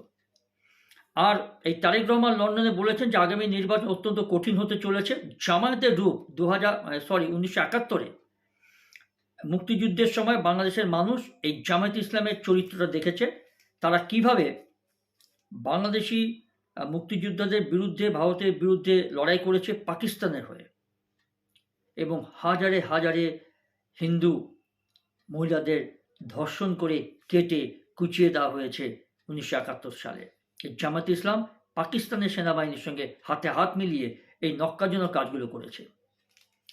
আর এই তারেক রহমান লন্ডনে বলেছেন যে আগামী নির্বাচন অত্যন্ত কঠিন হতে চলেছে। জামায়াতের রূপ 1971-এ মুক্তিযুদ্ধের সময় বাংলাদেশের মানুষ এই জামায়াত ইসলামের চরিত্রটা দেখেছে, তারা কিভাবে বাংলাদেশি মুক্তিযোদ্ধাদের বিরুদ্ধে, ভারতের বিরুদ্ধে লড়াই করেছে পাকিস্তানের হয়ে, এবং হাজারে হাজারে হিন্দু মহিলাদের ধর্ষণ করে কেটে কুচিয়ে দেওয়া হয়েছে 1971 সালে। জামায়াত ইসলাম পাকিস্তানের সেনাবাহিনীর সঙ্গে হাতে হাত মিলিয়ে এই নক্কাজনক কাজগুলো করেছে।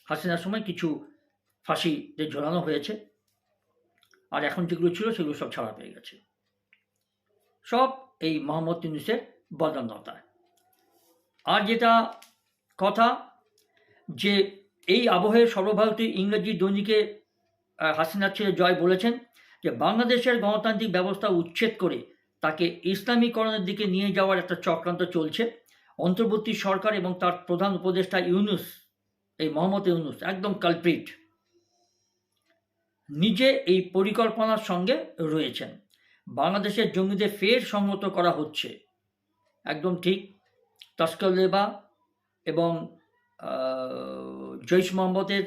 হাসিনার সময় কিছু ফাঁসিতে ঝোলানো হয়েছে, আর এখন যেগুলো ছিল সেগুলো সব ছাড়া পেয়ে গেছে। সব এই মোহাম্মদ ইউনূসের বদান্যতায়। আর যেটা কথা, যে এই আবহে সর্বভারতীয় ইংরেজি দৈনিকে হাসিনার ছেলে জয় বলেছেন যে বাংলাদেশের গণতান্ত্রিক ব্যবস্থা উচ্ছেদ করে তাকে ইসলামীকরণের দিকে নিয়ে যাওয়ার একটা চক্রান্ত চলছে। অন্তর্বর্তী সরকার এবং তার প্রধান উপদেষ্টা ইউনূস, এই মোহাম্মদ ইউনূস একদম কালপ্রিট, নিজে এই পরিকল্পনার সঙ্গে রয়েছেন। বাংলাদেশের জঙ্গিদের ফের সংহত করা হচ্ছে, একদম ঠিক। তস্কর-লেবা এবং জৈশ মোহাম্মদের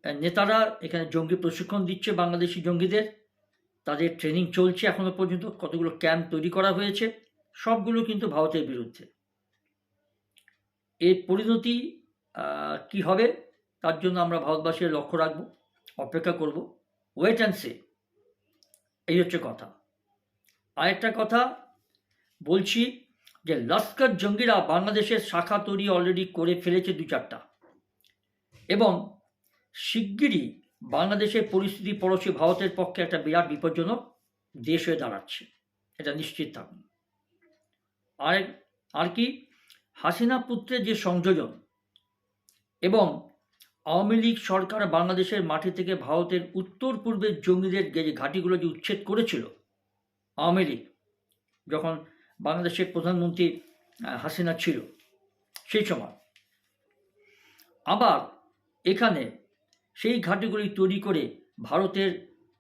নেতারা এখানে জঙ্গি প্রশিক্ষণ দিচ্ছে বাংলাদেশি জঙ্গিদের, তাদের ট্রেনিং চলছে এখনো পর্যন্ত, কতগুলো ক্যাম্প তৈরি করা হয়েছে, সবগুলো কিন্তু ভারতের বিরুদ্ধে। এর পরিণতি কি হবে তার জন্য আমরা ভারতবাসীর লক্ষ্য রাখব, অপেক্ষা করব, ওয়েট অ্যান্ড সি। এই হচ্ছে কথা। আরেকটা কথা বলছি যে লস্কর জঙ্গিরা বাংলাদেশের শাখা তৈরি অলরেডি করে ফেলেছে 2-4টা, এবং শিগগিরই বাংলাদেশের পরিস্থিতি পড়োশী ভারতের পক্ষে একটা বিরাট বিপজ্জনক দেশ হয়ে দাঁড়াচ্ছে, এটা নিশ্চিত থাকুন। আর কি, হাসিনা পুত্রের যে সংযোজন এবং আওয়ামী লীগ সরকার বাংলাদেশের মাটি থেকে ভারতের উত্তর পূর্বের জঙ্গিদের যে ঘাঁটিগুলো যে উচ্ছেদ করেছিল আওয়ামী লীগ, যখন বাংলাদেশের প্রধানমন্ত্রী হাসিনা ছিল সেই সময়, আবার এখানে সেই ঘাঁটিগুলি তৈরি করে ভারতের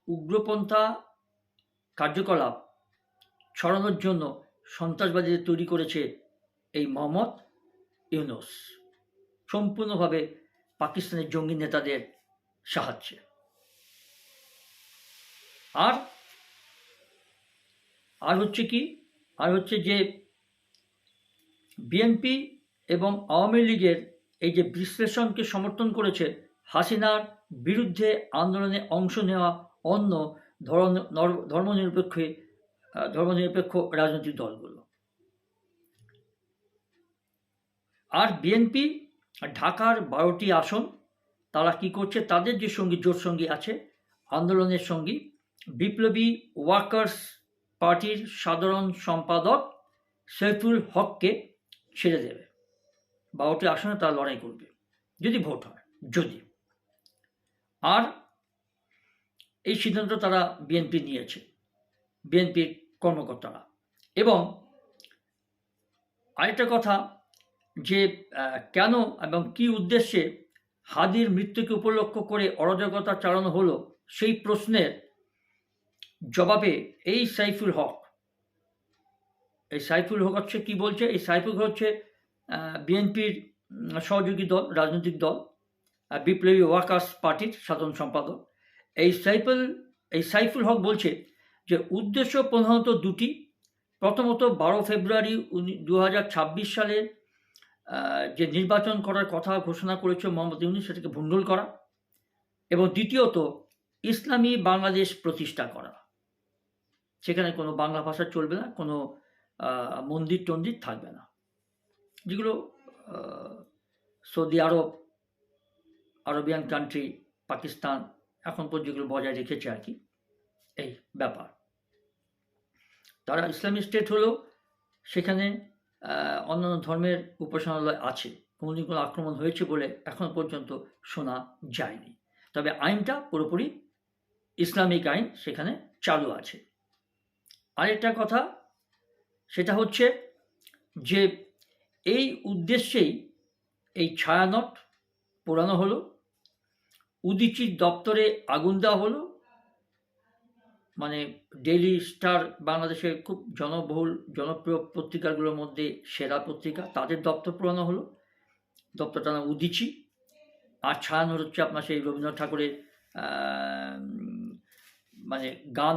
উগ্রপন্থা কার্যকলাপ ছড়ানোর জন্য সন্ত্রাসবাদীদের তৈরি করেছে এই মোহাম্মদ ইউনূস, সম্পূর্ণভাবে পাকিস্তানের জঙ্গি নেতাদের সাহায্যে। আর হচ্ছে কি, আর হচ্ছে যে বিএনপি এবং আওয়ামী লীগের এই যে বিশ্লেষণকে সমর্থন করেছে হাসিনার বিরুদ্ধে আন্দোলনে অংশ নেওয়া অন্য ধর্মনিরপেক্ষ রাজনৈতিক দলগুলো। আর বিএনপি ঢাকার 12টি আসন তারা কি করছে, তাদের যে সঙ্গী জোট সঙ্গী আছে আন্দোলনের সঙ্গী, বিপ্লবী ওয়ার্কার্স পার্টির সাধারণ সম্পাদক সৈফুল হককে ছেড়ে দেবে। 12টি আসনে তারা লড়াই করবে যদি ভোট হয়, যদি। আর এই সিদ্ধান্ত তারা বিএনপি নিয়েছে, বিএনপির কর্মকর্তারা। এবং আরেকটা কথা, যে কেন এবং কি উদ্দেশ্যে হাদির মৃত্যুকে উপলক্ষ করে অরাজকতা চালানো হলো, সেই প্রশ্নের জবাবে এই সাইফুল হক হচ্ছে কি বলছে, এই সাইফুল হক হচ্ছে বিএনপির সহযোগী দল, রাজনৈতিক দল, বিপ্লবী ওয়ার্কার্স পার্টির সাধারণ সম্পাদক। এই সাইফুল হক বলছে যে উদ্দেশ্য প্রধানত দুটি। প্রথমত 12 ফেব্রুয়ারি 2026 সালে যে নির্বাচন করার কথা ঘোষণা করেছে মোহাম্মদ ইউনূস, সেটাকে ভণ্ডুল করা, এবং দ্বিতীয়ত ইসলামী বাংলাদেশ প্রতিষ্ঠা করা। সেখানে কোনো বাংলা ভাষা চলবে না, কোনো মন্দির টন্দির থাকবে না, যেগুলো সৌদি আরব, আরবিয়ান কান্ট্রি, পাকিস্তান এখন পর্যন্ত যেগুলো বজায় রেখেছে আর কি, এই ব্যাপার। তারা ইসলামিক স্টেট হলেও সেখানে অন্যান্য ধর্মের উপাসনালয় আছে, কোনোদিন কোনো আক্রমণ হয়েছে বলে এখন পর্যন্ত শোনা যায়নি। তবে আইনটা পুরোপুরি ইসলামিক আইন সেখানে চালু আছে। আরেকটা কথা, সেটা হচ্ছে যে এই উদ্দেশ্যেই এই ছায়ানট পোড়ানো হলো, উদীচীর দপ্তরে আগুন দেওয়া হলো, মানে ডেইলি স্টার বাংলাদেশের খুব জনপ্রিয় পত্রিকাগুলোর মধ্যে সেরা পত্রিকা, তাদের দপ্তর পোড়ানো হলো, দপ্তরটা নাম উদীচী। আর ছায়ানট হচ্ছে আপনার সেই রবীন্দ্রনাথ ঠাকুরের মানে গান,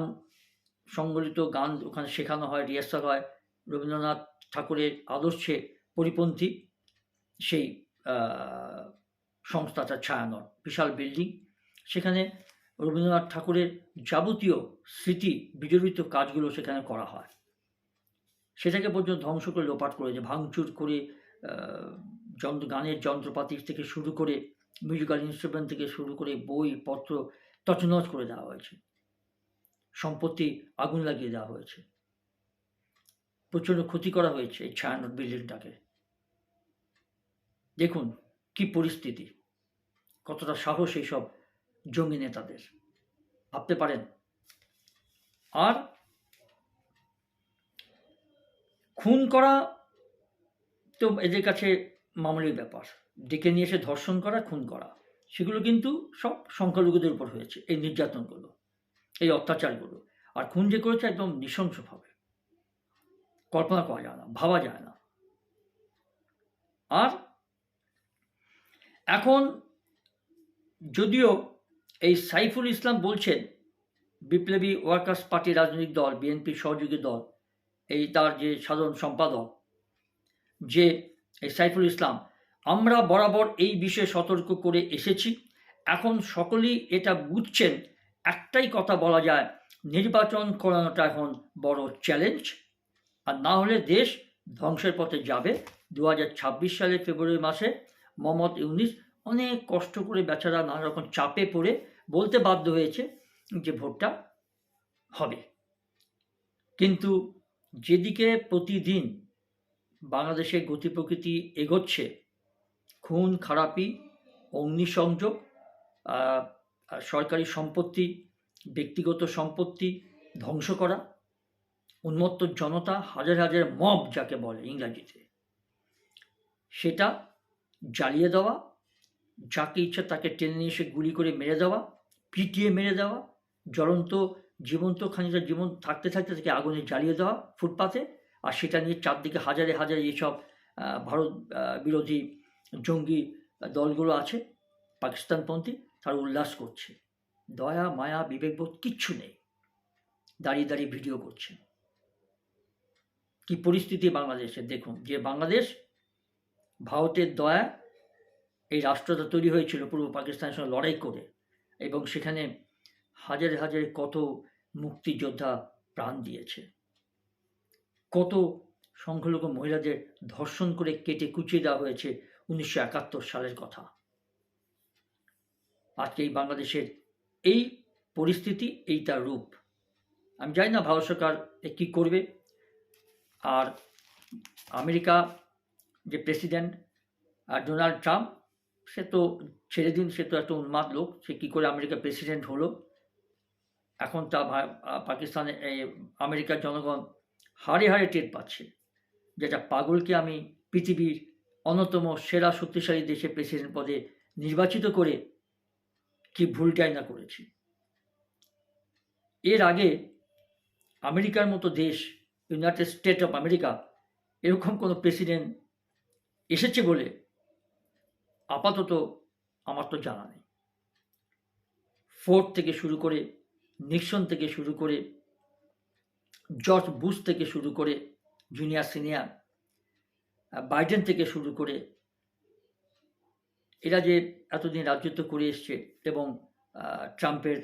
সংগঠিত গান ওখানে শেখানো হয়, রিহার্সাল হয়, রবীন্দ্রনাথ ঠাকুরের আদর্শে পরিপন্থী সেই সংস্থাটা ছায়ানট, বিশাল বিল্ডিং, সেখানে রবীন্দ্রনাথ ঠাকুরের যাবতীয় স্মৃতি বিজড়িত কাজগুলো সেখানে করা হয়। সেটাকে পর্যন্ত ধ্বংস করে লোপাট করেছে, ভাঙচুর করে গানের যন্ত্রপাতি থেকে শুরু করে মিউজিক্যাল ইনস্ট্রুমেন্ট থেকে শুরু করে বইপত্র তছনছ করে দেওয়া হয়েছে, সম্পত্তি আগুন লাগিয়ে দেওয়া হয়েছে, প্রচণ্ড ক্ষতি করা হয়েছে এই ছায়ানট বিল্ডিংটাকে। দেখুন কি পরিস্থিতি, কতটা সাহস এইসব জঙ্গি নেতাদের, ভাবতে পারেন। আর খুন করা তো এদের কাছে মামুলি ব্যাপার, ডেকে নিয়ে এসে ধর্ষণ করা, খুন করা, সেগুলো কিন্তু সব সংখ্যালঘুদের উপর হয়েছে, এই নির্যাতনগুলো, এই অত্যাচারগুলো। আর খুন যে করেছে একদম নৃশংসভাবে, কল্পনা করা যায় না, ভাবা যায় না। আর এখন যদিও এই সাইফুল ইসলাম বলছেন, বিপ্লবী ওয়ার্কার্স পার্টি রাজনৈতিক দল, বিএনপির সহযোগী দল, এই তার যে সাধারণ সম্পাদক, যে এই সাইফুল ইসলাম, আমরা বরাবর এই বিষয়ে সতর্ক করে এসেছি, এখন সকলেই এটা বুঝছেন, একটাই কথা বলা যায়, নির্বাচন করানোটা এখন বড় চ্যালেঞ্জ, আর না হলে দেশ ধ্বংসের পথে যাবে। 2026 সালের ফেব্রুয়ারি মাসে মোহাম্মদ ইউনূস অনেক কষ্ট করে বেচারা নানা রকম চাপে পড়ে বলতে বাধ্য হয়েছে যে ভোটটা হবে, কিন্তু যেদিকে প্রতিদিন বাংলাদেশের গতি প্রকৃতি এগোচ্ছে, খুন খারাপি, অগ্নিসংযোগ, সরকারি সম্পত্তি, ব্যক্তিগত সম্পত্তি ধ্বংস করা, উন্মত্ত জনতা, হাজার হাজার মব যাকে বলে ইংরাজিতে, সেটা জ্বালিয়ে দেওয়া, যাকে ইচ্ছা তাকে টেনে নিয়ে এসে গুলি করে মেরে দেওয়া, পিটিয়ে মেরে দেওয়া, জীবন্ত খানিকটা জীবন থাকতে থাকতে তাকে আগুনে জ্বালিয়ে দেওয়া ফুটপাতে, আর সেটা নিয়ে চারদিকে হাজারে হাজারে এইসব ভারত বিরোধী জঙ্গি দলগুলো আছে, পাকিস্তানপন্থী, তারা উল্লাস করছে, দয়া মায়া বিবেকবোধ কিচ্ছু নেই, দাঁড়িয়ে দাঁড়িয়ে ভিডিও করছে। কি পরিস্থিতি বাংলাদেশে দেখুন, যে বাংলাদেশ ভারতের দয়া এই রাষ্ট্রটা তৈরি হয়েছিল পূর্ব পাকিস্তানের সঙ্গে লড়াই করে, এবং সেখানে হাজারে হাজারে কত মুক্তিযোদ্ধা প্রাণ দিয়েছে, কত সংখ্যালঘু মহিলাদের ধর্ষণ করে কেটে কুচিয়ে দেওয়া হয়েছে 1971 সালের কথা। আজকে এই বাংলাদেশের এই পরিস্থিতি, এই তার রূপ। আমি জানি না ভারত সরকার কী করবে। আর আমেরিকা যে প্রেসিডেন্ট ডোনাল্ড ট্রাম্প, সে তো ছেড়ে দিন, সে তো একটা উন্মাদ লোক, সে কী করে আমেরিকা প্রেসিডেন্ট হলো। এখন তা পাকিস্তানে আমেরিকার জনগণ হাড়ে হাড়ে টের পাচ্ছে, যেটা পাগলকে আমি পৃথিবীর অন্যতম সেরা শক্তিশালী দেশে প্রেসিডেন্ট পদে নির্বাচিত করে কি ভুলটাই না করেছি। এর আগে আমেরিকার মতো দেশ, ইউনাইটেড স্টেট অফ আমেরিকা, এরকম কোনো প্রেসিডেন্ট এসেছে বলে আপাতত আমার তো জানা নেই। ফোর্ড থেকে শুরু করে, নিক্সন থেকে শুরু করে, জর্জ বুশ থেকে শুরু করে, জুনিয়র সিনিয়র, বাইডেন থেকে শুরু করে, এরা যে এতদিন রাজত্ব করে এসছে, এবং ট্রাম্পের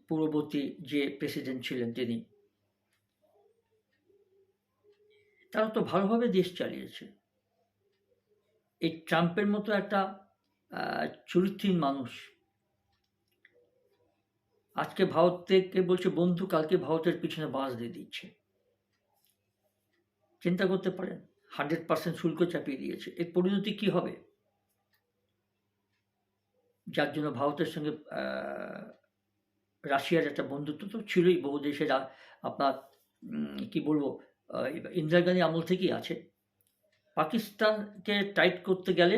পূর্ববর্তী যে প্রেসিডেন্ট ছিলেন তিনি, তারা তো ভালোভাবে দেশ চালিয়েছে। এই ট্রাম্পের মতো একটা চরিত্রহীন মানুষ আজকে ভারত থেকে বলছে বন্ধু, কালকে ভারতের পিছনে বাঁশ দিয়ে দিচ্ছে। চিন্তা করতে পারেন, 100% শুল্ক চাপিয়ে দিয়েছে। এর পরিণতি কি হবে? যার জন্য ভারতের সঙ্গে রাশিয়ার একটা বন্ধুত্ব তো ছিলই, বহু দেশের আপনার কি বলবো, ইন্দিরা গান্ধী আমল থেকেই আছে। পাকিস্তানকে টাইট করতে গেলে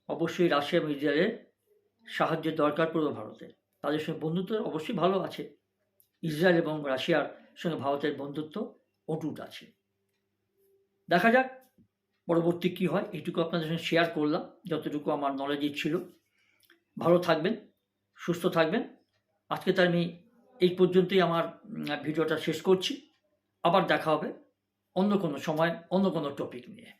অবশ্যই রাশিয়া এবং ইসরায়েলের সাহায্যের দরকার পড়বে ভারতের। তাদের সঙ্গে বন্ধুত্ব অবশ্যই ভালো আছে, ইসরায়েল এবং রাশিয়ার সঙ্গে ভারতের বন্ধুত্ব অটুট আছে। দেখা যাক পরবর্তী কী হয়। এইটুকু আপনাদের সঙ্গে শেয়ার করলাম, যতটুকু আমার নলেজে ছিল। ভালো থাকবেন, সুস্থ থাকবেন। আজকে তার আমি এই পর্যন্তই আমার ভিডিওটা শেষ করছি। আবার দেখা হবে অন্য কোনো সময়, অন্য কোনো টপিক নিয়ে।